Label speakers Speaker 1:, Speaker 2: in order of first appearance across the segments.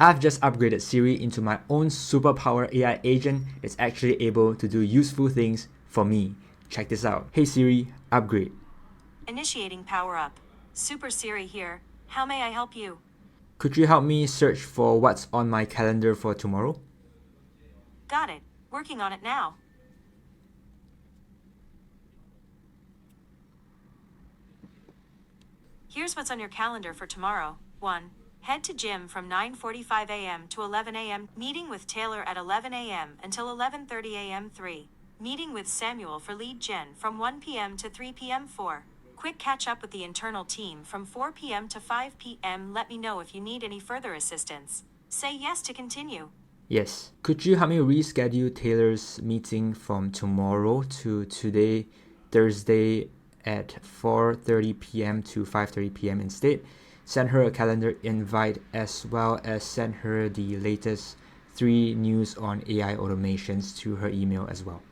Speaker 1: I've just upgraded Siri into my own superpower AI agent that's actually able to do useful things for me. Check this out. Hey Siri, upgrade.
Speaker 2: Initiating power up. Super Siri here. How may I help you?
Speaker 1: Could you help me search for what's on my calendar for tomorrow?
Speaker 2: Got it. Working on it now. Here's what's on your calendar for tomorrow. 1. Head to gym from 9:45 a.m. to 11 a.m. Meeting with Taylor at 11 a.m. until 11:30 a.m. 3. Meeting with Samuel for lead gen from 1 p.m. to 3 p.m. 4. Quick catch up with the internal team from 4 p.m. to 5 p.m. Let me know if you need any further assistance. Say yes to continue.
Speaker 1: Yes. Could you help me reschedule Taylor's meeting from tomorrow to today, Thursday at 4:30 p.m. to 5:30 p.m. instead? Send her a calendar invite as well as send her the latest 3 news on AI automations to her email as well.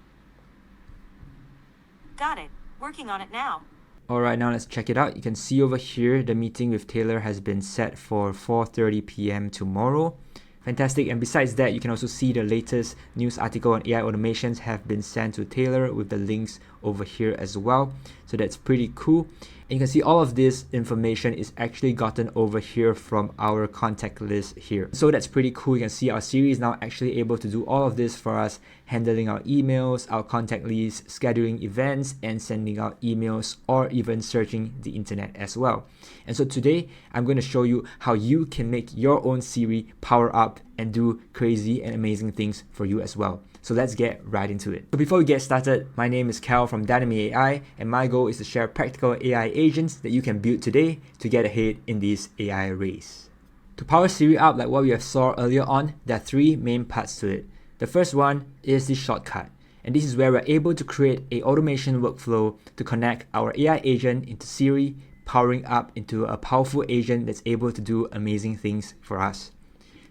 Speaker 2: Got it. Working on it now.
Speaker 1: Alright, now let's check it out. You can see over here the meeting with Taylor has been set for 4:30 p.m. tomorrow. Fantastic. And besides that, you can also see the latest news article on AI automations have been sent to Taylor with the links over here as well. So that's pretty cool. And you can see all of this information is actually gotten over here from our contact list here. So that's pretty cool. You can see our Siri is now actually able to do all of this for us, handling our emails, our contact list, scheduling events, and sending out emails, or even searching the internet as well. And so today, I'm going to show you how you can make your own Siri power up and do crazy and amazing things for you as well. So let's get right into it. So before we get started, my name is Cal from dainami AI, and my goal is to share practical AI agents that you can build today to get ahead in this AI race. To power Siri up like what we have saw earlier on, there are 3 main parts to it. The first one is the shortcut. And this is where we're able to create an automation workflow to connect our AI agent into Siri, powering up into a powerful agent that's able to do amazing things for us.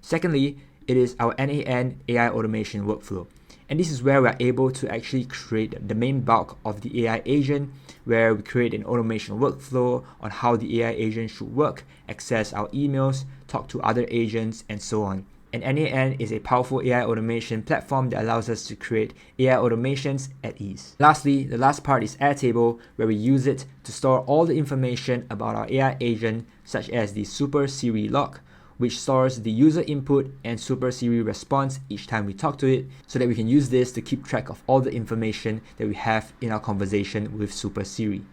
Speaker 1: Secondly, it is our n8n AI automation workflow. And this is where we're able to actually create the main bulk of the AI agent, where we create an automation workflow on how the AI agent should work, access our emails, talk to other agents, and so on. And n8n is a powerful AI automation platform that allows us to create AI automations at ease. Lastly, the last part is Aritable, where we use it to store all the information about our AI agent, such as the Super Siri log, which stores the user input and Super Siri response each time we talk to it, so that we can use this to keep track of all the information that we have in our conversation with Super Siri.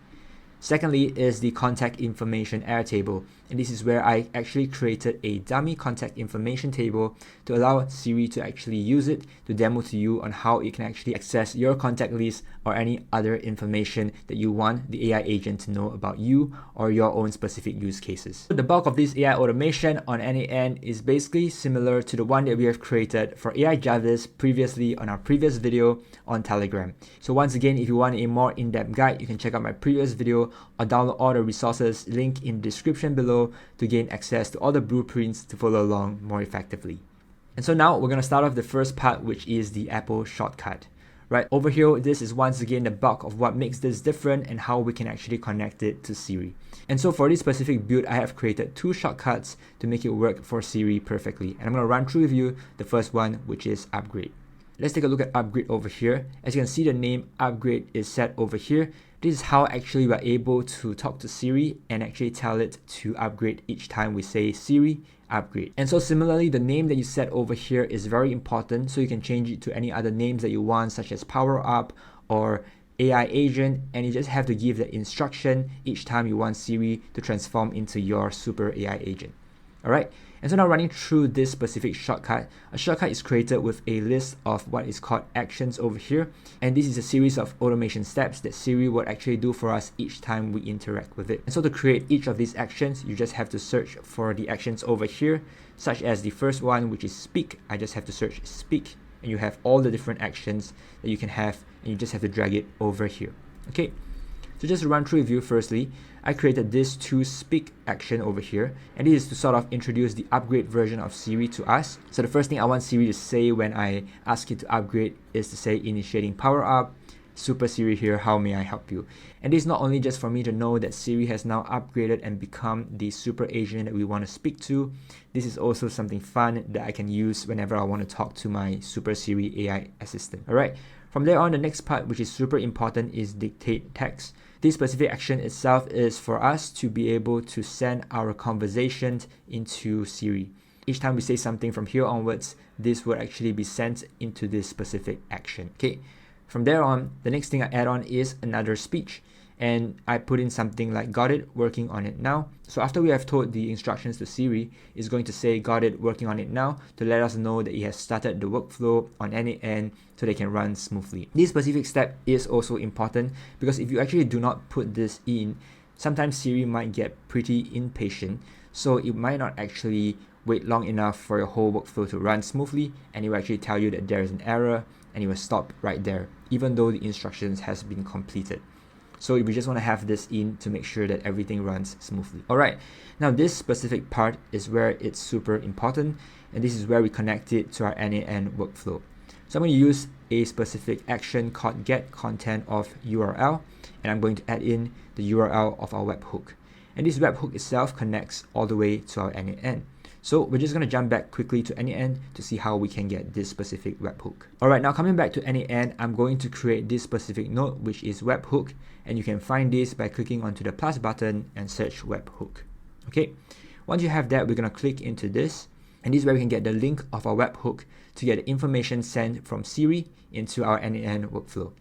Speaker 1: Secondly is the contact information Airtable, and this is where I actually created a dummy contact information table to allow Siri to actually use it to demo to you on how it can actually access your contact list or any other information that you want the AI agent to know about you or your own specific use cases. The bulk of this AI automation on n8n is basically similar to the one that we have created for AI Jarvis previously on our previous video on Telegram. So once again, if you want a more in-depth guide, you can check out my previous video or download all the resources linked in the description below to gain access to all the blueprints to follow along more effectively. And so now we're going to start off the first part, which is the Apple shortcut. Right over here, this is once again the bulk of what makes this different and how we can actually connect it to Siri. And so for this specific build, I have created 2 shortcuts to make it work for Siri perfectly. And I'm going to run through with you the first one, which is upgrade. Let's take a look at upgrade over here. As you can see, the name upgrade is set over here. This is how actually we're able to talk to Siri and actually tell it to upgrade each time we say Siri, upgrade. And so similarly, the name that you set over here is very important, so you can change it to any other names that you want, such as power up or AI agent, and you just have to give the instruction each time you want Siri to transform into your super AI agent. Alright, and so now running through this specific shortcut, a shortcut is created with a list of what is called actions over here, and this is a series of automation steps that Siri would actually do for us each time we interact with it. And so to create each of these actions, you just have to search for the actions over here, such as the first one, which is speak. I just have to search speak, and you have all the different actions that you can have, and you just have to drag it over here. Okay. So just to run through with you, firstly, I created this to speak action over here, and this is to sort of introduce the upgrade version of Siri to us. So the first thing I want Siri to say when I ask it to upgrade is to say initiating power up, Super Siri here, how may I help you? And this is not only just for me to know that Siri has now upgraded and become the super agent that we want to speak to. This is also something fun that I can use whenever I want to talk to my Super Siri AI assistant. Alright, from there on, the next part, which is super important, is dictate text. This specific action itself is for us to be able to send our conversations into Siri. Each time we say something from here onwards, this will actually be sent into this specific action. Okay. From there on, the next thing I add on is another speech, and I put in something like got it, working on it now. So after we have told the instructions to Siri, it's going to say got it, working on it now, to let us know that it has started the workflow on n8n so they can run smoothly. This specific step is also important because if you actually do not put this in, sometimes Siri might get pretty impatient, so it might not actually wait long enough for your whole workflow to run smoothly, and it will actually tell you that there is an error and it will stop right there, even though the instructions has been completed. So we just want to have this in to make sure that everything runs smoothly. Alright, now this specific part is where it's super important, and this is where we connect it to our n8n workflow. So I'm going to use a specific action called get content of URL, and I'm going to add in the URL of our webhook. And this webhook itself connects all the way to our n8n. So we're just going to jump back quickly to n8n to see how we can get this specific webhook. Alright, now coming back to n8n, I'm going to create this specific node, which is webhook, and you can find this by clicking onto the plus button and search webhook. Okay, once you have that, we're going to click into this, and this is where we can get the link of our webhook to get the information sent from Siri into our n8n workflow.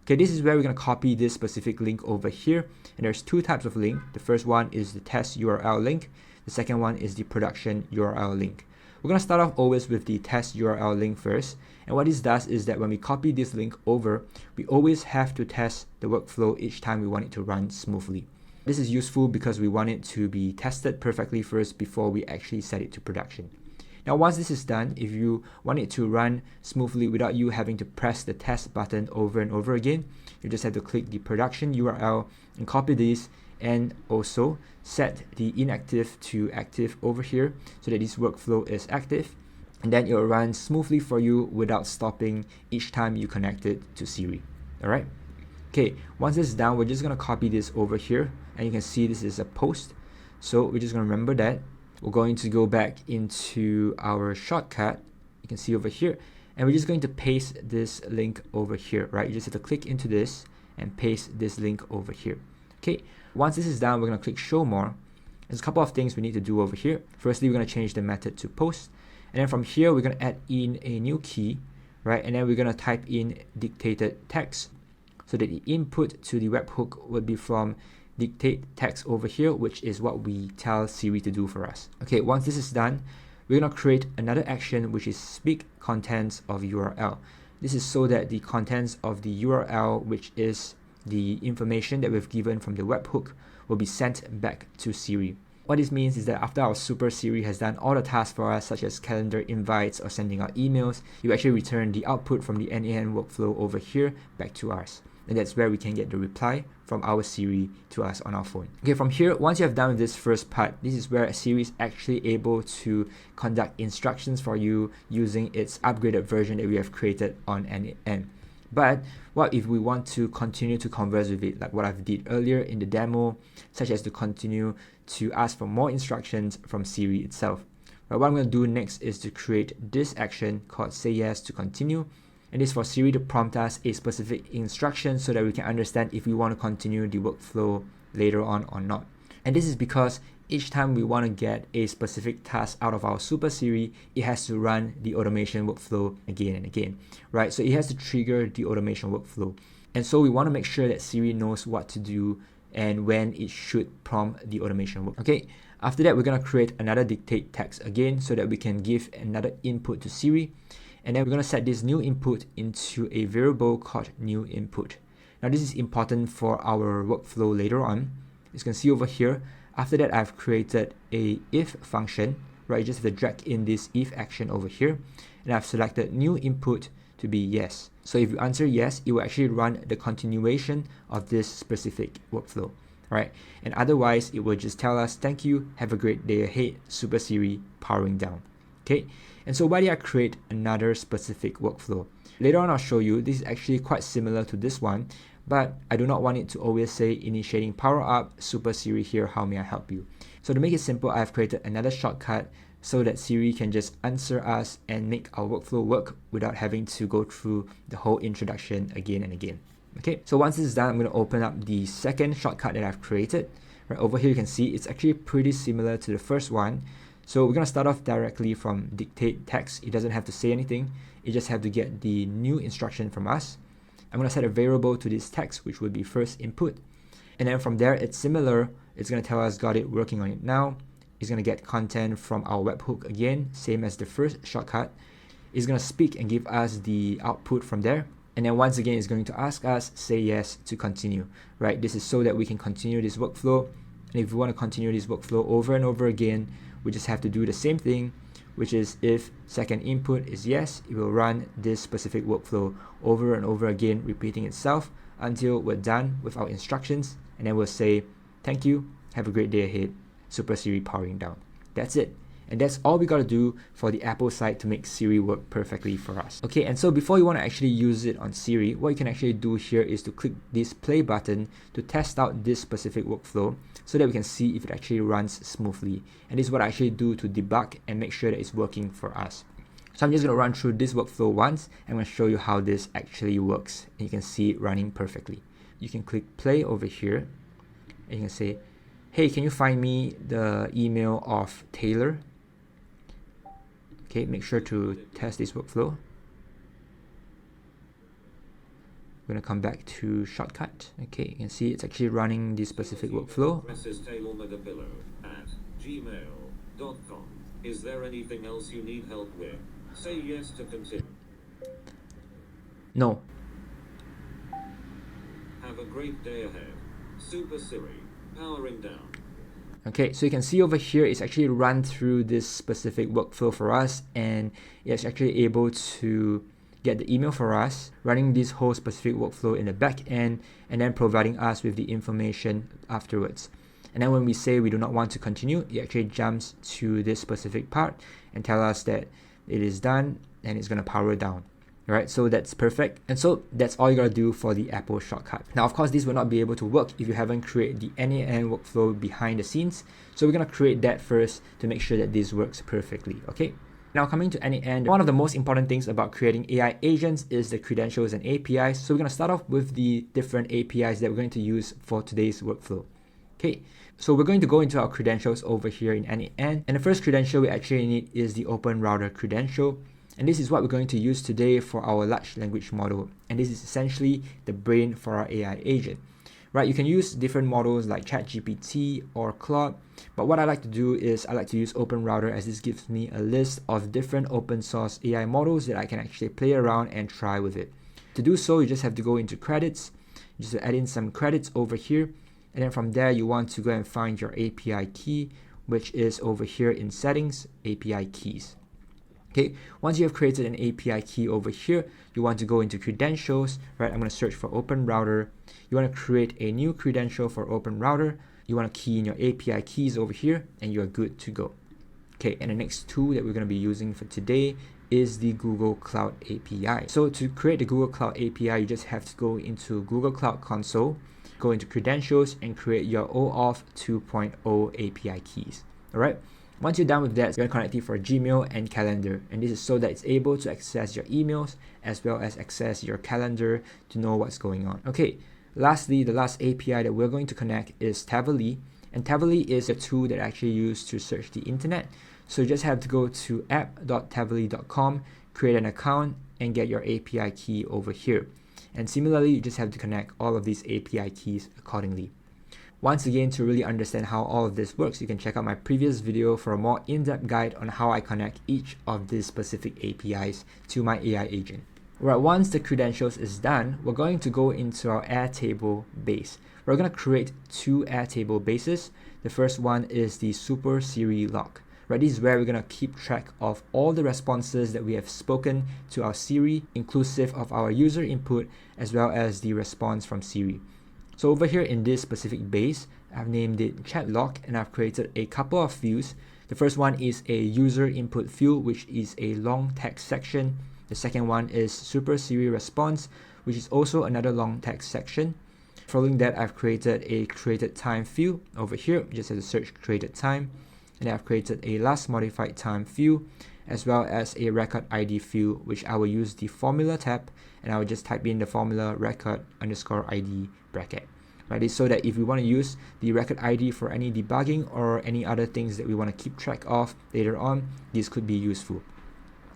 Speaker 1: Okay, this is where we're going to copy this specific link over here, and there's two types of link. The first one is the test URL link. The second one is the production URL link. We're going to start off always with the test URL link first. And what this does is that when we copy this link over, we always have to test the workflow each time we want it to run smoothly. This is useful because we want it to be tested perfectly first before we actually set it to production. Now, once this is done, if you want it to run smoothly without you having to press the test button over and over again, you just have to click the production URL and copy this, and also set the inactive to active over here so that this workflow is active, and then it will run smoothly for you without stopping each time you connect it to Siri. Alright, okay, once this is done, we're just going to copy this over here, and you can see this is a post, so we're just going to remember that. We're going to go back into our shortcut, you can see over here, and we're just going to paste this link over here, right? You just have to click into this and paste this link over here. Okay, once this is done, we're going to click show more. There's a couple of things we need to do over here. Firstly, we're going to change the method to post, and then from here we're going to add in a new key, right? And then we're going to type in dictated text, so that the input to the webhook would be from dictate text over here, which is what we tell Siri to do for us. Okay, once this is done, we're going to create another action, which is speak contents of URL. This is so that the contents of the URL, which is the information that we've given from the webhook, will be sent back to Siri. What this means is that after our Super Siri has done all the tasks for us, such as calendar invites or sending out emails, you actually return the output from the n8n workflow over here back to us. And that's where we can get the reply from our Siri to us on our phone. Okay, from here, once you have done this first part, this is where Siri is actually able to conduct instructions for you using its upgraded version that we have created on n8n. But what if we want to continue to converse with it, like what I've did earlier in the demo, such as to continue to ask for more instructions from Siri itself? Right, what I'm going to do next is to create this action called say yes to continue. And this is for Siri to prompt us a specific instruction so that we can understand if we want to continue the workflow later on or not. And this is because each time we want to get a specific task out of our Super Siri, it has to run the automation workflow again and again, right? So it has to trigger the automation workflow. And so we want to make sure that Siri knows what to do and when it should prompt the automation work. Okay, after that, we're going to create another dictate text again so that we can give another input to Siri. And then we're going to set this new input into a variable called new input. Now this is important for our workflow later on. As you can see over here, after that I've created a if function, right? You just have to drag in this if action over here, and I've selected new input to be yes. So if you answer yes, it will actually run the continuation of this specific workflow, right? And otherwise, it will just tell us, thank you, have a great day ahead, Super Siri powering down. Okay, and so why did I create another specific workflow? Later on I'll show you this is actually quite similar to this one, but I do not want it to always say initiating power up, Super Siri here, how may I help you? So to make it simple, I've created another shortcut so that Siri can just answer us and make our workflow work without having to go through the whole introduction again and again. Okay, so once this is done, I'm going to open up the second shortcut that I've created. Right over here you can see it's actually pretty similar to the first one. So we're going to start off directly from dictate text. It doesn't have to say anything. It just have to get the new instruction from us. I'm going to set a variable to this text, which would be first input. And then from there, it's similar. It's going to tell us got it, working on it now. It's going to get content from our webhook again, same as the first shortcut. It's going to speak and give us the output from there. And then once again, it's going to ask us, say yes to continue, right? This is so that we can continue this workflow. And if we want to continue this workflow over and over again, we just have to do the same thing, which is if second input is yes, it will run this specific workflow over and over again, repeating itself until we're done with our instructions. And then we'll say, thank you, have a great day ahead, Super Siri powering down. That's it. And that's all we got to do for the Apple side to make Siri work perfectly for us. Okay, and so before you want to actually use it on Siri, what you can actually do here is to click this play button to test out this specific workflow so that we can see if it actually runs smoothly. And this is what I actually do to debug and make sure that it's working for us. So I'm just going to run through this workflow once and I'm going to show you how this actually works. And you can see it running perfectly. You can click play over here and you can say, hey, can you find me the email of Taylor? Okay, make sure to test this workflow. We're going to come back to shortcut. Okay, you can see it's actually running this specific workflow.
Speaker 3: @gmail.com. Is there anything else you need help with? Say yes to continue.
Speaker 1: No.
Speaker 3: Have a great day ahead. Super Siri, powering down.
Speaker 1: Okay, so you can see over here, it's actually run through this specific workflow for us, and it's actually able to get the email for us, running this whole specific workflow in the back end, and then providing us with the information afterwards. And then when we say we do not want to continue, it actually jumps to this specific part and tell us that it is done and it's going to power down. Alright, so that's perfect. And so that's all you gotta do for the Apple shortcut. Now, of course, this will not be able to work if you haven't created the n8n workflow behind the scenes. So we're gonna create that first to make sure that this works perfectly, okay? Now, coming to n8n, one of the most important things about creating AI agents is the credentials and APIs. So we're gonna start off with the different APIs that we're going to use for today's workflow. Okay, so we're going to go into our credentials over here in n8n. And the first credential we actually need is the Open Router credential. And this is what we're going to use today for our large language model. And this is essentially the brain for our AI agent. Right, you can use different models like ChatGPT or Claude. But what I like to do is I like to use Open Router, as this gives me a list of different open source AI models that I can actually play around and try with it. To do so, you just have to go into credits, just add in some credits over here. And then from there, you want to go and find your API key, which is over here in settings, API keys. Okay, once you have created an API key over here, you want to go into credentials, right? I'm going to search for Open Router. You want to create a new credential for Open Router. You want to key in your API keys over here, and you're good to go. Okay, and the next tool that we're going to be using for today is the Google Cloud API. So to create the Google Cloud API, you just have to go into Google Cloud Console, go into credentials, and create your OAuth 2.0 API keys. All right. Once you're done with that, you're going to connect it for Gmail and calendar. And this is so that it's able to access your emails as well as access your calendar to know what's going on. Okay, lastly, the last API that we're going to connect is Tavily. And Tavily is a tool that I actually use to search the internet. So you just have to go to app.tavily.com, create an account, and get your API key over here. And similarly, you just have to connect all of these API keys accordingly. Once again, to really understand how all of this works, you can check out my previous video for a more in-depth guide on how I connect each of these specific APIs to my AI agent. Right, once the credentials is done, we're going to go into our Airtable base. We're going to create two Airtable bases. The first one is the Super Siri log. Right, this is where we're going to keep track of all the responses that we have spoken to our Siri, inclusive of our user input, as well as the response from Siri. So over here in this specific base, I've named it chat log, and I've created a couple of views The first one is a user input field, which is a long text section. The second one is Super Siri response, which is also another long text section. Following that, I've created a created time field over here. You just have to search created time. And I've created a last modified time field, as well as a record ID field, which I will use the formula tab, and I will just type in the formula record underscore ID bracket. Right, it's so that if we want to use the record ID for any debugging or any other things that we want to keep track of later on, this could be useful.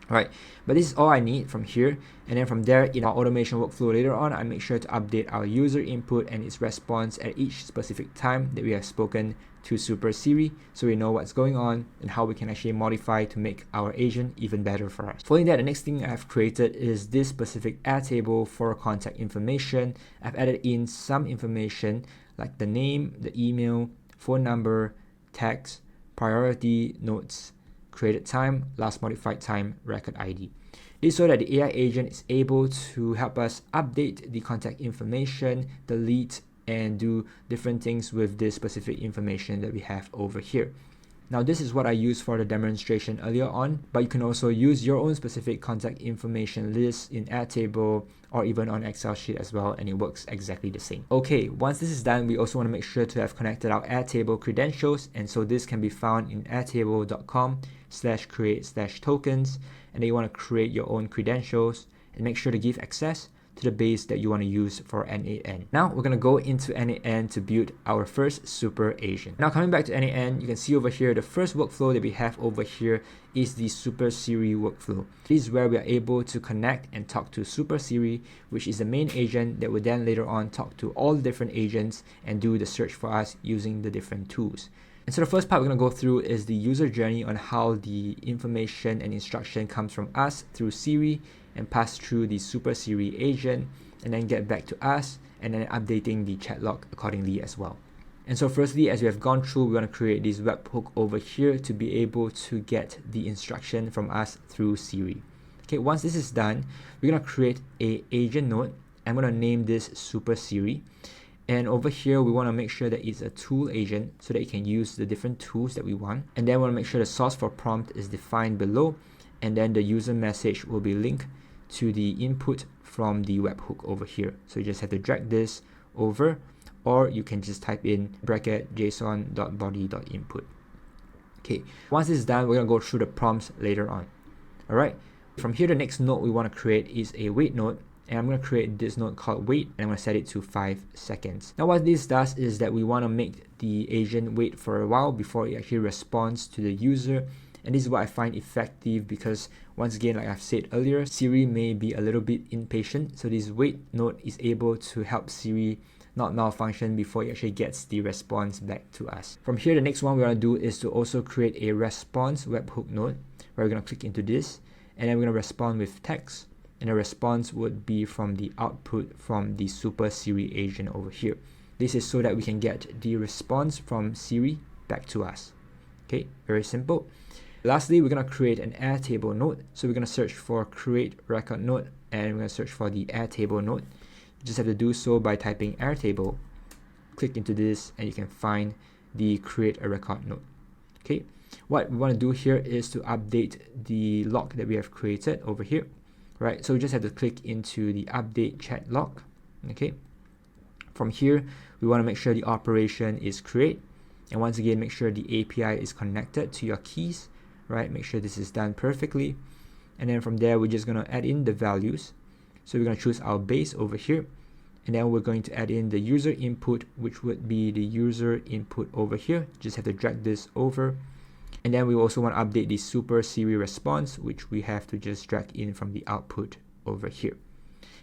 Speaker 1: Right, but this is all I need from here, and then from there in our automation workflow later on, I make sure to update our user input and its response at each specific time that we have spoken to Super Siri, so we know what's going on and how we can actually modify to make our agent even better for us. Following that, the next thing I've created is this specific Airtable for contact information. I've added in some information like the name, the email, phone number, text, priority, notes, created time, last modified time, record ID. This is so that the AI agent is able to help us update the contact information, delete, and do different things with this specific information that we have over here. Now, this is what I used for the demonstration earlier on, but you can also use your own specific contact information list in Airtable or even on Excel sheet as well, and it works exactly the same. Okay, once this is done, we also want to make sure to have connected our Airtable credentials, and so this can be found in airtable.com/create/tokens, and then you want to create your own credentials and make sure to give access to the base that you want to use for n8n. Now we're going to go into n8n to build our first super agent. Now coming back to n8n, you can see over here the first workflow that we have over here is the Super Siri workflow. This is where we are able to connect and talk to Super Siri, which is the main agent that will then later on talk to all the different agents and do the search for us using the different tools. And so the first part we're going to go through is the user journey on how the information and instruction comes from us through Siri and pass through the Super Siri agent and then get back to us, and then updating the chat log accordingly as well. And so firstly, as we have gone through, we want to create this webhook over here to be able to get the instruction from us through Siri. Okay, once this is done, we're going to create a agent node. I'm going to name this Super Siri. And over here, we want to make sure that it's a tool agent so that it can use the different tools that we want. And then we want to make sure the source for prompt is defined below, and then the user message will be linked to the input from the webhook over here. So you just have to drag this over, or you can just type in bracket json.body.input. Okay, once this is done, we're going to go through the prompts later on. All right, from here, the next node we want to create is a wait node. And I'm going to create this node called wait, and I'm going to set it to 5 seconds. Now what this does is that we want to make the agent wait for a while before it actually responds to the user. And this is what I find effective because, once again, like I've said earlier, Siri may be a little bit impatient. So this wait node is able to help Siri not malfunction before it actually gets the response back to us. From here, the next one we want to do is to also create a response webhook node, where we're going to click into this, and then we're going to respond with text. And the response would be from the output from the Super Siri agent over here. This is so that we can get the response from Siri back to us. Okay, very simple. Lastly, we're going to create an Airtable node. So we're going to search for create record node, and we're going to search for the Airtable node. You just have to do so by typing Airtable, click into this, and you can find the create a record node. Okay, what we want to do here is to update the log that we have created over here. Right, so we just have to click into the update chat log. Okay, from here we want to make sure the operation is create, and once again make sure the API is connected to your keys. Right, make sure this is done perfectly, and then from there we're just going to add in the values. So we're going to choose our base over here, and then we're going to add in the user input, which would be the user input over here. Just have to drag this over. And then we also want to update the Super Siri response, which we have to just drag in from the output over here.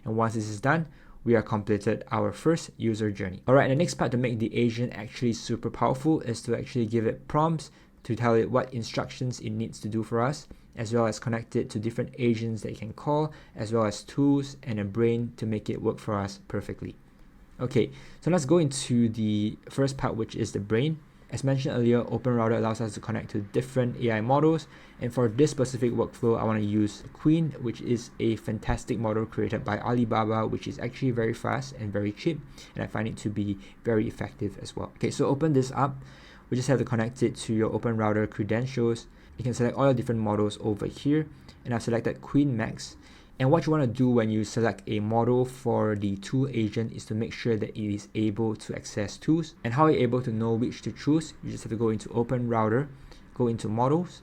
Speaker 1: And once this is done, we are completed our first user journey. All right, and the next part to make the agent actually super powerful is to actually give it prompts to tell it what instructions it needs to do for us, as well as connect it to different agents that it can call, as well as tools and a brain to make it work for us perfectly. Okay, so let's go into the first part, which is the brain. As mentioned earlier, OpenRouter allows us to connect to different AI models, and for this specific workflow, I want to use Queen, which is a fantastic model created by Alibaba, which is actually very fast and very cheap, and I find it to be very effective as well. Okay, so open this up. we just have to connect it to your Open Router credentials. You can select all the different models over here, and I've selected Queen Max. And what you want to do when you select a model for the tool agent is to make sure that it is able to access tools. And how are you able to know which to choose? You just have to go into Open Router, go into Models,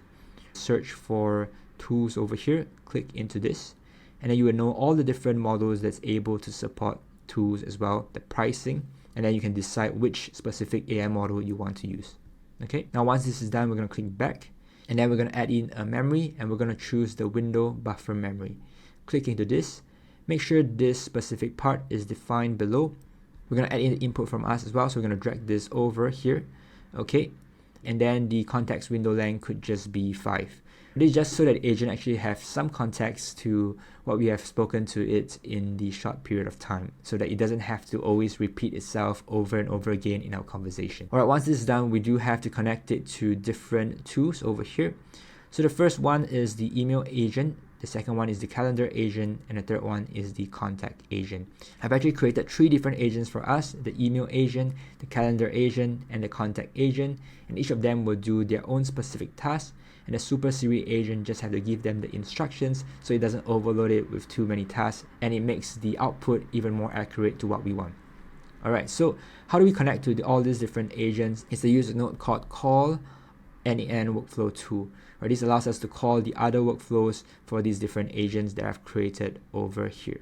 Speaker 1: search for tools over here, click into this, and then you will know all the different models that's able to support tools as well, the pricing, and then you can decide which specific AI model you want to use. Okay, now once this is done, we're going to click back, and then we're going to add in a memory, and we're going to choose the window buffer memory. Click into this, make sure this specific part is defined below. We're going to add in the input from us as well, so we're going to drag this over here. Okay, and then the context window length could just be 5. This is just so that the agent actually have some context to what we have spoken to it in the short period of time, so that it doesn't have to always repeat itself over and over again in our conversation. Alright, once this is done, we do have to connect it to different tools over here. So the first one is the email agent, the second one is the calendar agent, and the third one is the contact agent. I've actually created 3 different agents for us: the email agent, the calendar agent, and the contact agent, and each of them will do their own specific task. And the Super Siri agent just have to give them the instructions so it doesn't overload it with too many tasks, and it makes the output even more accurate to what we want. Alright, so how do we connect to all these different agents? It's to use a node called call n8n workflow tool. Right, this allows us to call the other workflows for these different agents that I've created over here.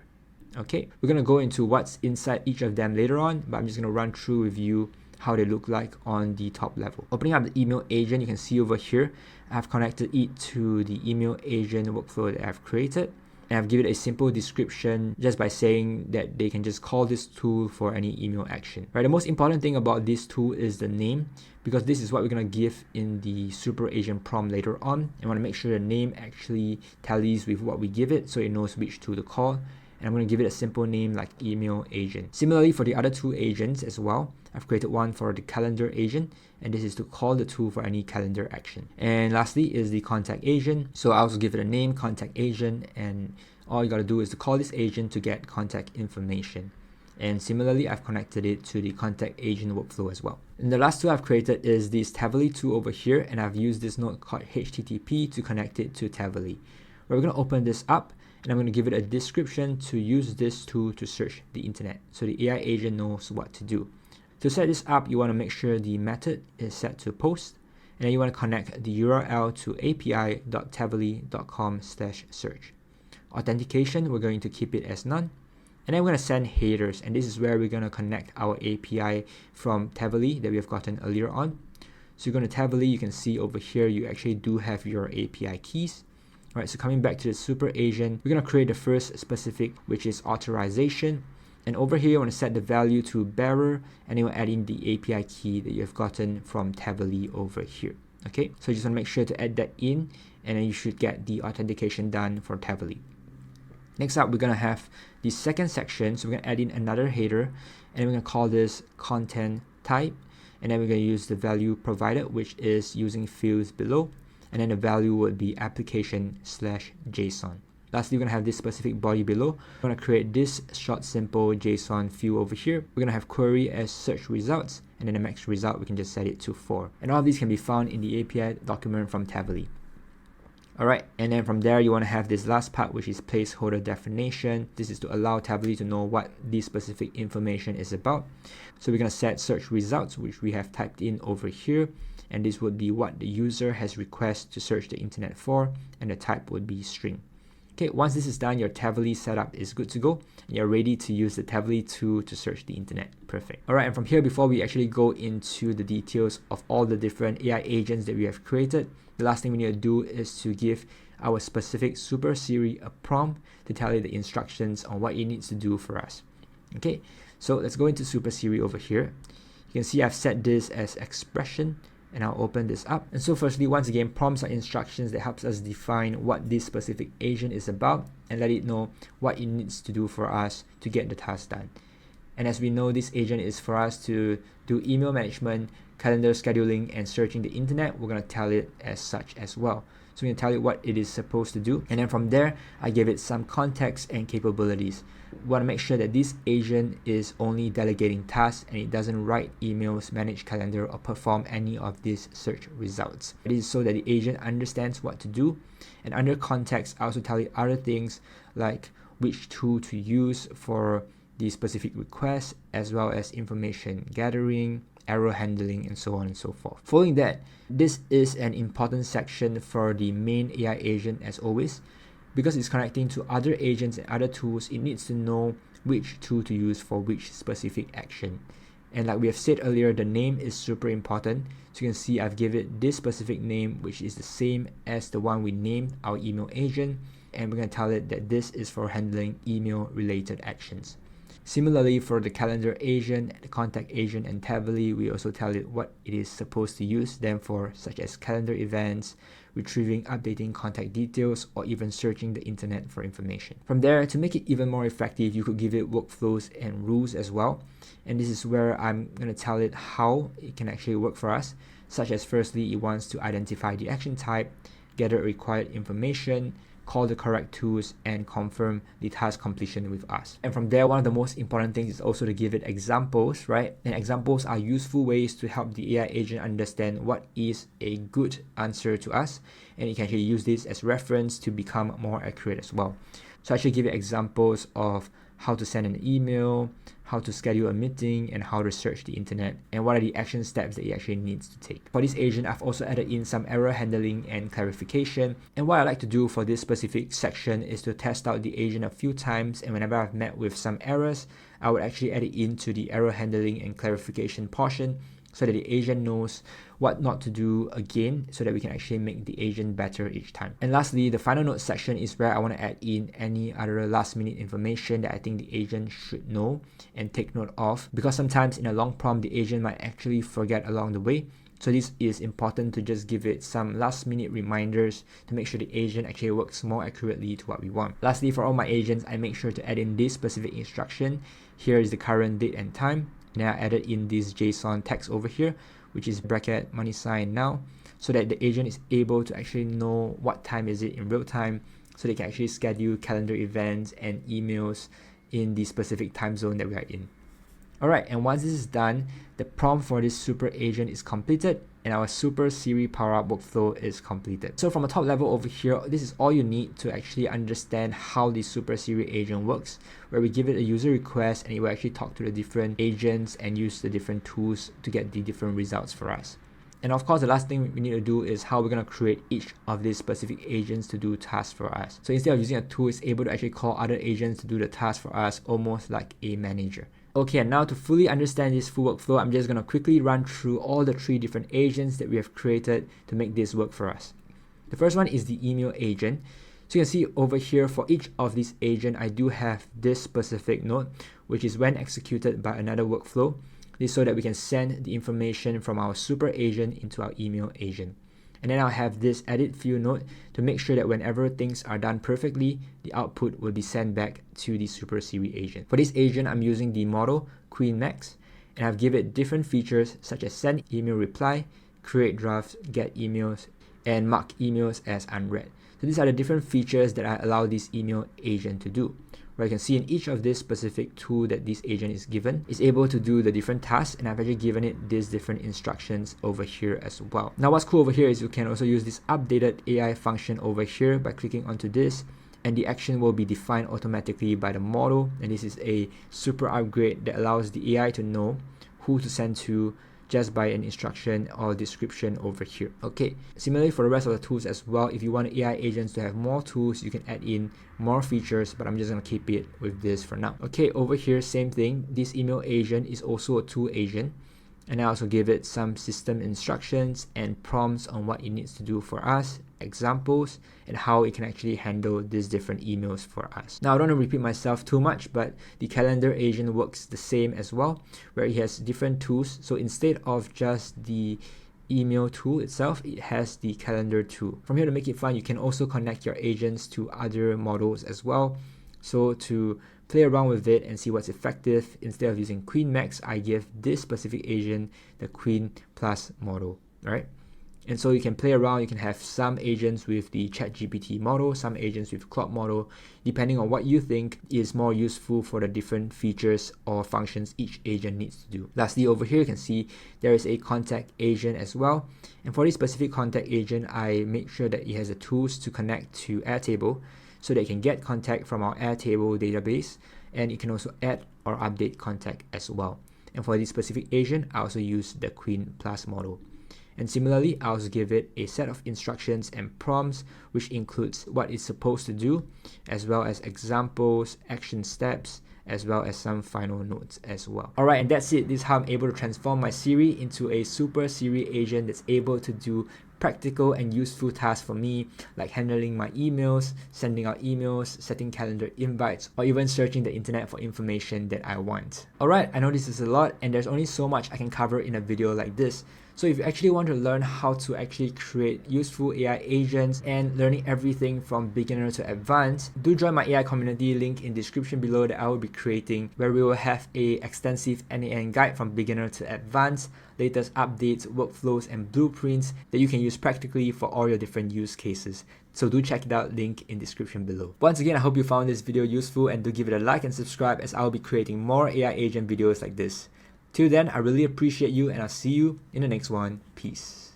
Speaker 1: Okay, we're going to go into what's inside each of them later on, but I'm just going to run through with you how they look like on the top level. Opening up the email agent, you can see over here I've connected it to the email agent workflow that I've created, and I've given it a simple description just by saying that they can just call this tool for any email action. Right, the most important thing about this tool is the name, because this is what we're going to give in the super agent prompt later on, and want to make sure the name actually tallies with what we give it so it knows which tool to call. And I'm going to give it a simple name like email agent. Similarly, for the other 2 agents as well, I've created one for the calendar agent, and this is to call the tool for any calendar action. And lastly is the contact agent. So I also give it a name, contact agent, and all you got to do is to call this agent to get contact information. And similarly, I've connected it to the contact agent workflow as well. And the last tool I've created is this Tavily tool over here, and I've used this node called HTTP to connect it to Tavily. We're going to open this up, and I'm going to give it a description to use this tool to search the internet, so the AI agent knows what to do. To set this up, you want to make sure the method is set to post, and then you want to connect the URL to api.tavily.com/search. Authentication, we're going to keep it as none. And then we're going to send headers, and this is where we're going to connect our API from Tavily that we have gotten earlier on. So you're going to Tavily, you can see over here you actually do have your API keys. Alright, so coming back to the super agent, we're going to create the first specific, which is authorization. And over here, you want to set the value to bearer, and then we'll add in the API key that you've gotten from Tavily over here. Okay, so you just want to make sure to add that in, and then you should get the authentication done for Tavily. Next up, we're going to have the second section, so we're going to add in another header, and we're going to call this content type, and then we're going to use the value provided, which is using fields below, and then the value would be application/JSON. Lastly, we're going to have this specific body below. We're going to create this short simple JSON field over here. We're going to have query as search results, and then the max result we can just set it to 4. And all of these can be found in the API document from Tavily. Alright, and then from there you want to have this last part, which is placeholder definition. This is to allow Tavily to know what this specific information is about. So we're going to set search results, which we have typed in over here, and this would be what the user has requested to search the internet for, and the type would be string. Okay, once this is done, your Tavily setup is good to go. You're ready to use the Tavily tool to search the internet. Perfect. Alright, and from here, before we actually go into the details of all the different AI agents that we have created, the last thing we need to do is to give our specific Super Siri a prompt to tell it the instructions on what it needs to do for us. Okay, so let's go into Super Siri over here. You can see I've set this as expression, and I'll open this up. And so firstly, once again, prompts are instructions that helps us define what this specific agent is about and let it know what it needs to do for us to get the task done. And as we know, this agent is for us to do email management, calendar scheduling, and searching the internet. We're going to tell it as such as well. So I'm going to tell it what it is supposed to do. And then from there, I give it some context and capabilities. We want to make sure that this agent is only delegating tasks and it doesn't write emails, manage calendar, or perform any of these search results. It is so that the agent understands what to do. And under context, I also tell it other things like which tool to use for the specific request, as well as information gathering, error handling, and so on and so forth. Following that, this is an important section for the main AI agent as always. Because it's connecting to other agents and other tools, it needs to know which tool to use for which specific action. And like we have said earlier, the name is super important. So you can see I've given it this specific name, which is the same as the one we named our email agent. And we're going to tell it that this is for handling email related actions. Similarly, for the calendar agent, the contact agent, and Tably, we also tell it what it is supposed to use them for, such as calendar events, retrieving, updating contact details, or even searching the internet for information. From there, to make it even more effective, you could give it workflows and rules as well. And this is where I'm going to tell it how it can actually work for us, such as firstly, it wants to identify the action type, gather required information, call the correct tools, and confirm the task completion with us. And from there, one of the most important things is also to give it examples, right? And examples are useful ways to help the AI agent understand what is a good answer to us, and it can actually use this as reference to become more accurate as well. So I should give it examples of how to send an email, how to schedule a meeting, and how to search the internet, and what are the action steps that it actually needs to take. For this agent, I've also added in some error handling and clarification. And what I like to do for this specific section is to test out the agent a few times, and whenever I've met with some errors, I would actually add it into the error handling and clarification portion so that the agent knows what not to do again, so that we can actually make the agent better each time. And lastly, the final note section is where I want to add in any other last minute information that I think the agent should know and take note of, because sometimes in a long prompt, the agent might actually forget along the way. So this is important to just give it some last minute reminders to make sure the agent actually works more accurately to what we want. Lastly, for all my agents, I make sure to add in this specific instruction. Here is the current date and time. Now I added in this JSON text over here, which is bracket money sign now, so that the agent is able to actually know what time is it in real time, so they can actually schedule calendar events and emails in the specific time zone that we are in. Alright, and once this is done, the prompt for this super agent is completed and our super Siri power up workflow is completed. So from a top level over here, this is all you need to actually understand how the super Siri agent works, where we give it a user request and it will actually talk to the different agents and use the different tools to get the different results for us. And of course, the last thing we need to do is how we're going to create each of these specific agents to do tasks for us. So instead of using a tool, it's able to actually call other agents to do the task for us, almost like a manager. Okay, and now to fully understand this full workflow, I'm just going to quickly run through all the 3 different agents that we have created to make this work for us. The first one is the email agent. So you can see over here for each of these agents, I do have this specific node, which is when executed by another workflow. This is so that we can send the information from our super agent into our email agent. And then I'll have this edit field node to make sure that whenever things are done perfectly, the output will be sent back to the super Siri agent. For this agent, I'm using the model Queen Max, and I've given it different features such as send email reply, create drafts, get emails, and mark emails as unread. So these are the different features that I allow this email agent to do. Where you can see in each of this specific tool that this agent is given, is able to do the different tasks, and I've actually given it these different instructions over here as well. Now what's cool over here is you can also use this updated AI function over here by clicking onto this, and the action will be defined automatically by the model, and this is a super upgrade that allows the AI to know who to send to just by an instruction or description over here. Okay, similarly for the rest of the tools as well, if you want AI agents to have more tools, you can add in more features, but I'm just going to keep it with this for now. Okay, over here, same thing. This email agent is also a tool agent, and I also give it some system instructions and prompts on what it needs to do for us, examples, and how it can actually handle these different emails for us. Now I don't want to repeat myself too much, but the calendar agent works the same as well, where it has different tools. So instead of just the email tool itself, it has the calendar tool. From here, to make it fun, you can also connect your agents to other models as well. So to play around with it and see what's effective, instead of using Queen Max, I give this specific agent the Queen Plus model, right? And so you can play around. You can have some agents with the ChatGPT model, some agents with Claude model, depending on what you think is more useful for the different features or functions each agent needs to do. Lastly, over here you can see there is a contact agent as well. And for this specific contact agent, I make sure that it has the tools to connect to Airtable so that it can get contact from our Airtable database, and it can also add or update contact as well. And for this specific agent, I also use the Queen Plus model. And similarly, I also give it a set of instructions and prompts, which includes what it's supposed to do, as well as examples, action steps, as well as some final notes as well. Alright, and that's it. This is how I'm able to transform my Siri into a super Siri agent that's able to do practical and useful tasks for me, like handling my emails, sending out emails, setting calendar invites, or even searching the internet for information that I want. Alright, I know this is a lot and there's only so much I can cover in a video like this. So if you actually want to learn how to actually create useful AI agents and learning everything from beginner to advanced, do join my AI community, link in description below, that I will be creating, where we will have a extensive n8n guide from beginner to advanced, latest updates, workflows, and blueprints that you can use practically for all your different use cases. So do check it out, link in description below. Once again, I hope you found this video useful, and do give it a like and subscribe, as I will be creating more AI agent videos like this. Till then, I really appreciate you, and I'll see you in the next one. Peace.